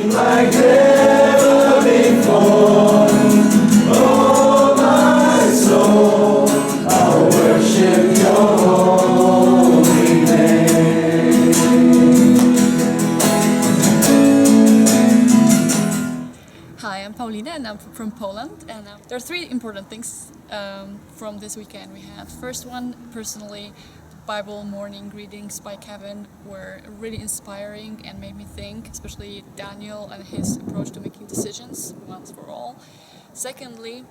like never before. Oh, my soul, I'll worship your holy name. Hi, I'm Paulina and I'm from Poland, and there are three important things from this weekend we had. First one, personally, Bible morning greetings by Kevin were really inspiring and made me think, especially Daniel and his approach to making decisions once for all. Secondly,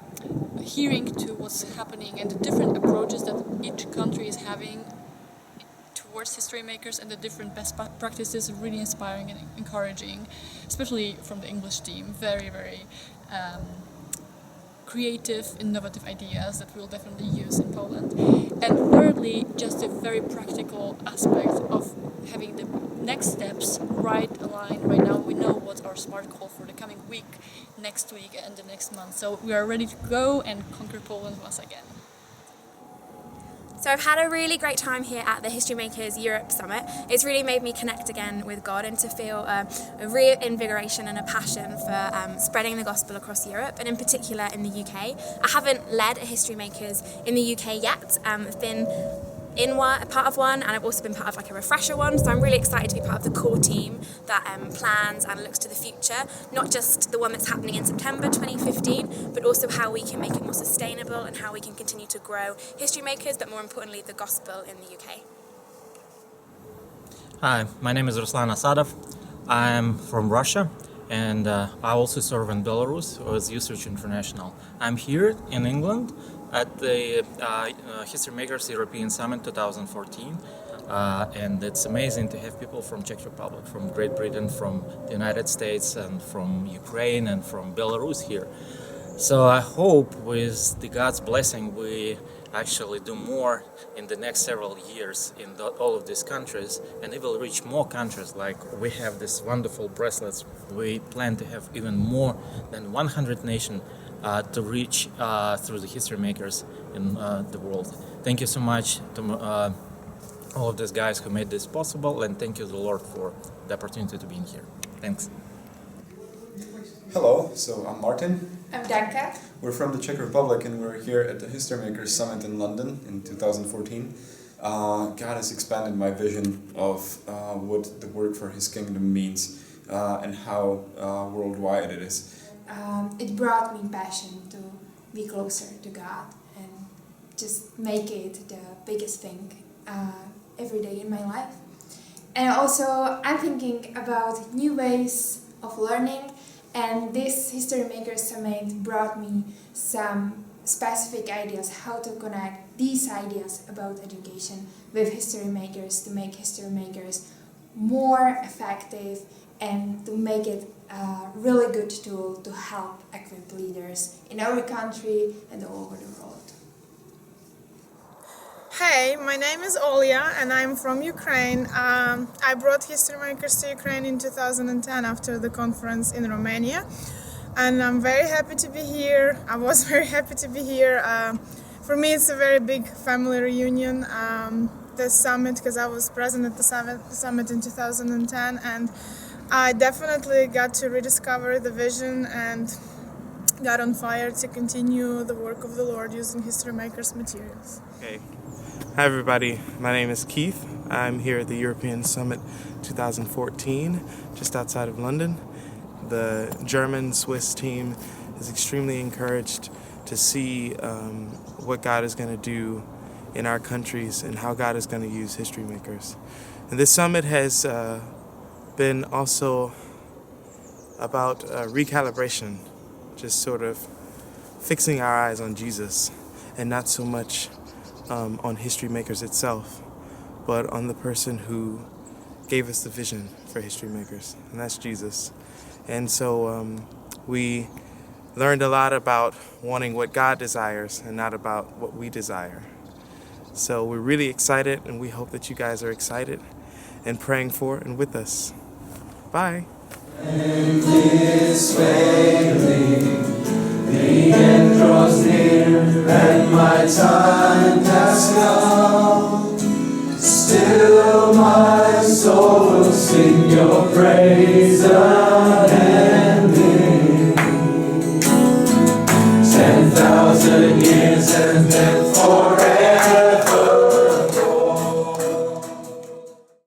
hearing to what's happening and the different approaches that each country is having towards history makers and the different best practices, really inspiring and encouraging, especially from the English team. Very, very creative, innovative ideas that we'll definitely use in Poland. And thirdly, just a very practical aspect of having the next steps right aligned. Right now we know what's our SMART goal for the coming week, next week and the next month. So we are ready to go and conquer Poland once again. So I've had a really great time here at the History Makers Europe Summit. It's really made me connect again with God and to feel a reinvigoration and a passion for spreading the gospel across Europe, and in particular in the UK. I haven't led a History Makers in the UK yet. I've been in one, a part of one, and I've also been part of like a refresher one, so I'm really excited to be part of the core team that plans and looks to the future, not just the one that's happening in September 2015, but also how we can make it more sustainable and how we can continue to grow history makers, but more importantly the gospel in the UK. Hi, my name is Ruslan Asada. I'm from Russia, and I also serve in Belarus with Research International. I'm here in England at the History Makers European Summit 2014, and it's amazing to have people from Czech Republic, from Great Britain, from the United States, and from Ukraine and from Belarus here. So I hope with the God's blessing we actually do more in the next several years in all of these countries, and it will reach more countries. Like we have these wonderful bracelets, we plan to have even more than 100 nations to reach through the history makers in the world. Thank you so much to all of these guys who made this possible, and thank you to the Lord for the opportunity to be in here. Thanks. Hello, so I'm Martin. I'm Danka. We're from the Czech Republic and we're here at the History Makers Summit in London in 2014. God has expanded my vision of what the work for His kingdom means and how worldwide it is. It brought me passion to be closer to God and just make it the biggest thing every day in my life. And also I'm thinking about new ways of learning, and this History Makers Summit brought me some specific ideas how to connect these ideas about education with history makers to make history makers more effective and to make it a really good tool to help equip leaders in our country and all over the world. Hey, my name is Aliya and I'm from Ukraine. I brought History Makers to Ukraine in 2010 after the conference in Romania, and I'm very happy to be here. I was very happy to be here. For me it's a very big family reunion, this summit, because I was present at the summit in 2010, and I definitely got to rediscover the vision and got on fire to continue the work of the Lord using History Makers materials. Okay. Hi everybody, my name is Keith. I'm here at the European Summit 2014, just outside of London. The German-Swiss team is extremely encouraged to see what God is going to do in our countries and how God is going to use history makers. And this summit has been also about recalibration, just sort of fixing our eyes on Jesus and not so much on history makers itself, but on the person who gave us the vision for history makers, and that's Jesus. And so we learned a lot about wanting what God desires and not about what we desire. So we're really excited, and we hope that you guys are excited and praying for and with us. Bye. And this failing, the end draws near, and my time has come. Still my soul will sing your praise again. 1,000 years and then forever.